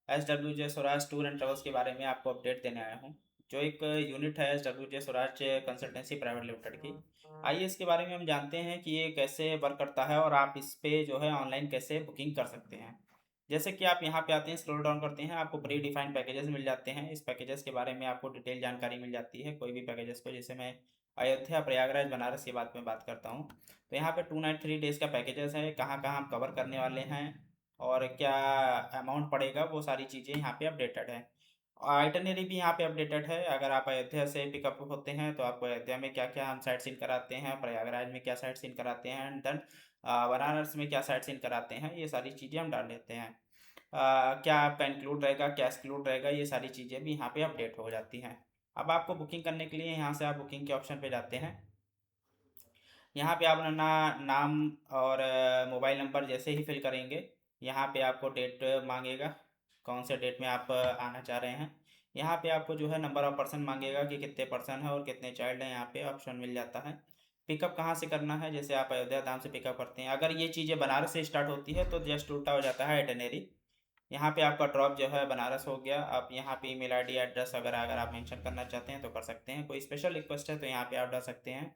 SWJ Swaraj tour and travels के बारे में आपको अपडेट देने आया हूँ। जो एक यूनिट है SWJ Swaraj consultancy private limited की, आइए इसके बारे में हम जानते हैं कि ये कैसे वर्क करता है और आप इस पे जो है ऑनलाइन कैसे बुकिंग कर सकते हैं। जैसे कि आप यहाँ पे आते हैं, स्क्रॉल डाउन करते हैं, आपको प्री डिफाइंड पैकेजेस मिल जाते हैं। इस पैकेजेस के बारे में आपको डिटेल जानकारी मिल जाती है कोई भी पैकेजेस को। जैसे मैं अयोध्या, प्रयागराज, बनारस की बात में बात करता हूँ, तो यहाँ पे 2 नाइट 3 डेज़ का पैकेजेस है। कहाँ कहाँ हम कवर करने वाले हैं और क्या अमाउंट पड़ेगा, वो सारी चीज़ें यहाँ पे अपडेटेड है। आइटनरी भी यहाँ पे अपडेटेड है। अगर आप अयोध्या से पिकअप होते हैं तो आपको अयोध्या में क्या क्या हम साइट सीन कराते हैं, प्रयागराज में क्या साइट सीन कराते हैं, एंड देन बनारस में क्या साइट सीन कराते हैं, ये सारी चीज़ें हम डाल देते हैं। क्या आपका इंक्लूड रहेगा, क्या एक्सक्लूड रहेगा, ये सारी चीज़ें भी यहाँ पे अपडेट हो जाती हैं। अब आपको बुकिंग करने के लिए यहाँ से आप बुकिंग के ऑप्शन पे जाते हैं। यहाँ पे आप अपना नाम और मोबाइल नंबर जैसे ही फिल करेंगे, यहाँ पे आपको डेट मांगेगा, कौन से डेट में आप आना चाह रहे हैं। यहाँ पे आपको जो है नंबर ऑफ पर्सन मांगेगा कि कितने पर्सन है और कितने चाइल्ड हैं, यहाँ पे ऑप्शन मिल जाता है। पिकअप कहाँ से करना है, जैसे आप अयोध्या धाम से पिकअप करते हैं, अगर ये चीज़ें बनारस से स्टार्ट होती है तो जस्ट उल्टा हो जाता है इटिनरी। यहाँ पे आपका ड्रॉप जो है बनारस हो गया। आप यहाँ पे ईमेल आईडी एड्रेस अगर अगर आप मेंशन करना चाहते हैं तो कर सकते हैं। कोई स्पेशल रिक्वेस्ट है तो यहाँ पे आप डाल सकते हैं।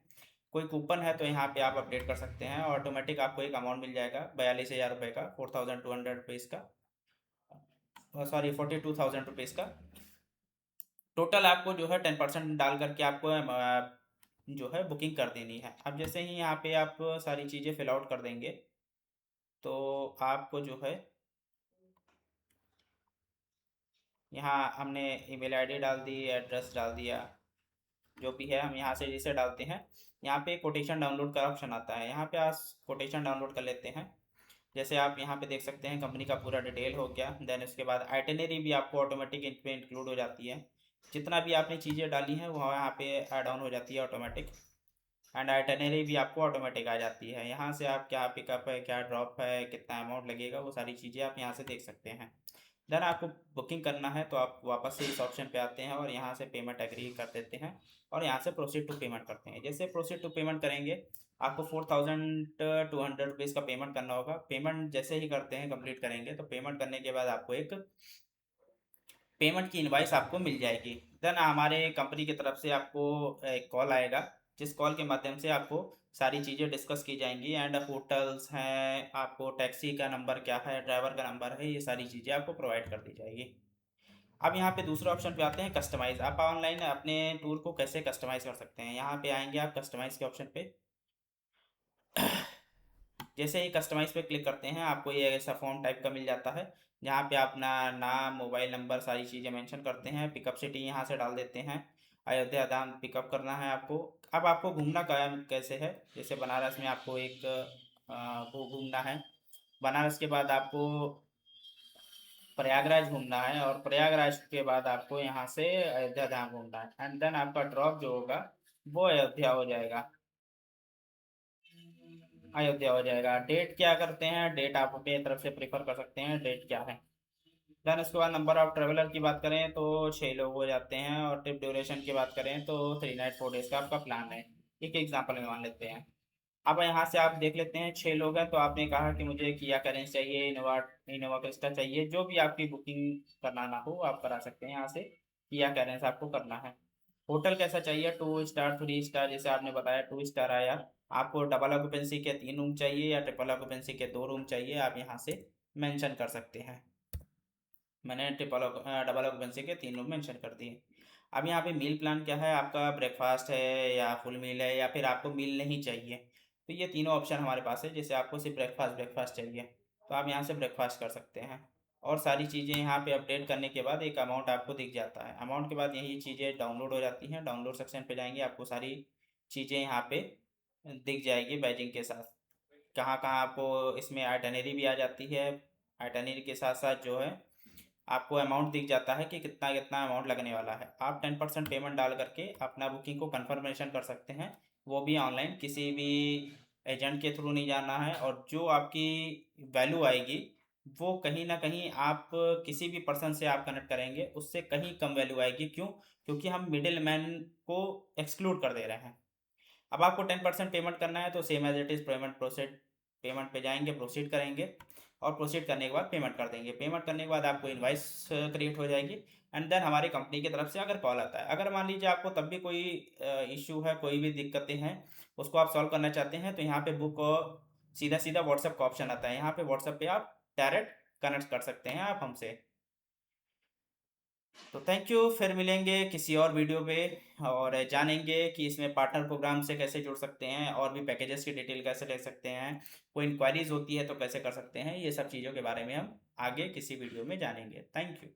कोई कूपन है तो यहाँ पे आप अपडेट कर सकते हैं। ऑटोमेटिक आपको एक अमाउंट मिल जाएगा 42,000 रुपये का, 4,200 रुपीज़ का, सॉरी 42,000 रुपीज़ का। टोटल आपको जो है 10% डाल करके आपको जो है बुकिंग कर देनी है। अब जैसे ही यहाँ पे आप सारी चीज़ें फिल आउट कर देंगे तो आपको जो है यहाँ हमने ईमेल आईडी डाल दी, एड्रेस डाल दिया, जो भी है हम यहाँ से जिसे डालते हैं। यहाँ पे कोटेशन डाउनलोड का ऑप्शन आता है, यहाँ पे आप कोटेशन डाउनलोड कर लेते हैं। जैसे आप यहाँ पे देख सकते हैं कंपनी का पूरा डिटेल हो गया। देन उसके बाद आइटिनरी भी आपको ऑटोमेटिक इन पे इंक्लूड हो जाती है। जितना भी आपने चीज़ें डाली हैं वो यहाँ पे ऐड ऑन हो जाती है ऑटोमेटिक। एंड आइटिनरी भी आपको ऑटोमेटिक आ जाती है। यहाँ से आप क्या पिकअप है, क्या ड्रॉप है, कितना अमाउंट लगेगा, वो सारी चीज़ें आप यहाँ से देख सकते हैं। देन आपको बुकिंग करना है तो आप वापस से इस ऑप्शन पे आते हैं और यहाँ से पेमेंट एग्री कर देते हैं और यहाँ से प्रोसीड टू पेमेंट करते हैं। जैसे प्रोसीड टू पेमेंट करेंगे, आपको 4,200 रुपीज़ का पेमेंट करना होगा। पेमेंट जैसे ही करते हैं, कंप्लीट करेंगे, तो पेमेंट करने के बाद आपको एक पेमेंट की इनवाइस आपको मिल जाएगी। देन हमारे कंपनी की तरफ से आपको एक कॉल आएगा, जिस कॉल के माध्यम से आपको सारी चीज़ें डिस्कस की जाएंगी। एंड होटल्स हैं, आपको टैक्सी का नंबर क्या है, ड्राइवर का नंबर है, ये सारी चीज़ें आपको प्रोवाइड कर दी जाएगी। अब यहाँ पे दूसरे ऑप्शन पे आते हैं, कस्टमाइज़। आप ऑनलाइन अपने टूर को कैसे कस्टमाइज़ कर सकते हैं, यहाँ पे आएंगे आप कस्टमाइज़ के ऑप्शन पे। जैसे ही कस्टमाइज पे क्लिक करते हैं आपको ये ऐसा फॉर्म टाइप का मिल जाता है, जहाँ पे अपना नाम, मोबाइल नंबर, सारी चीज़ें मेंशन करते हैं। पिकअप सिटी यहाँ से डाल देते हैं, अयोध्या धाम पिकअप करना है आपको। अब आपको घूमना कैसे है, जैसे बनारस में आपको एक वो घूमना है, बनारस के बाद आपको प्रयागराज घूमना है और प्रयागराज के बाद आपको यहाँ से अयोध्या धाम घूमना है। एंड देन आपका ड्रॉप जो होगा वो अयोध्या हो जाएगा, अयोध्या हो जाएगा। डेट क्या करते हैं, डेट आप अपनी तरफ से प्रीफर कर सकते हैं, डेट क्या है। देन उसके बाद नंबर ऑफ ट्रेवलर की बात करें तो 6 लोग हो जाते हैं, और ट्रिप ड्यूरेशन की बात करें तो 3 नाइट 4 डेज का आपका प्लान है। एक एग्जाम्पल में मान लेते हैं। अब यहाँ से आप देख लेते हैं 6 लोग हैं, तो आपने कहा कि मुझे किया कैरेंस चाहिए, इनोवा इनोवा क्रिस्टा चाहिए, जो भी आपकी बुकिंग कराना हो आप करा सकते हैं यहाँ से। किया कैरेंस आपको करना है। होटल कैसा चाहिए, 2 स्टार 3 स्टार, जैसे आपने बताया 2 स्टार आया। आपको डबल ऑक्यूपेंसी के 3 रूम चाहिए या ट्रिपल ऑक्यूपेंसी के 2 रूम चाहिए, आप यहाँ से मेंशन कर सकते हैं। मैंने डबल ऑक्यूपेंसी के 3 रूम मेंशन कर दिए। अब यहाँ पे मील प्लान क्या है, आपका ब्रेकफास्ट है या फुल मील है या फिर आपको मील नहीं चाहिए, तो ये तीनों ऑप्शन हमारे पास है। जैसे आपको सिर्फ ब्रेकफास्ट ब्रेकफास्ट चाहिए तो आप यहाँ से ब्रेकफास्ट कर सकते हैं। और सारी चीज़ें यहाँ पे अपडेट करने के बाद एक अमाउंट आपको दिख जाता है। अमाउंट के बाद यही चीज़ें डाउनलोड हो जाती हैं। डाउनलोड सेक्शन पे जाएंगे, आपको सारी चीज़ें यहाँ पे दिख जाएगी बैजिंग के साथ। कहाँ कहाँ आपको इसमें आइटनरी भी आ जाती है। आइटनरी के साथ साथ जो है आपको अमाउंट दिख जाता है कि कितना कितना अमाउंट लगने वाला है। आप 10% पेमेंट डाल करके अपना बुकिंग को कंफर्मेशन कर सकते हैं, वो भी ऑनलाइन, किसी भी एजेंट के थ्रू नहीं जाना है। और जो आपकी वैल्यू आएगी वो कहीं ना कहीं आप किसी भी पर्सन से आप कनेक्ट करेंगे उससे कहीं कम वैल्यू आएगी। क्यों? क्योंकि हम मिडिल मैन को एक्सक्लूड कर दे रहे हैं। अब आपको 10% पेमेंट करना है तो same as it is payment proceed, payment पे जाएंगे, प्रोसीड करेंगे और प्रोसीड करने के बाद पेमेंट कर देंगे। पेमेंट करने के बाद आपको इनवाइस क्रिएट हो जाएगी एंड देन हमारी कंपनी की तरफ से अगर कॉल आता है, अगर मान लीजिए आपको तब भी कोई इश्यू है, कोई भी दिक्कतें हैं, उसको आप सॉल्व करना चाहते हैं, तो यहाँ पे बुक सीधा सीधा व्हाट्सएप का ऑप्शन आता है, यहाँ पे व्हाट्सएप पे आप डायरेक्ट कनेक्ट कर सकते हैं आप हमसे। तो थैंक यू, फिर मिलेंगे किसी और वीडियो पे और जानेंगे कि इसमें पार्टनर प्रोग्राम से कैसे जुड़ सकते हैं और भी पैकेजेस की डिटेल कैसे ले सकते हैं, कोई इंक्वायरीज होती है तो कैसे कर सकते हैं, ये सब चीज़ों के बारे में हम आगे किसी वीडियो में जानेंगे। Thank you.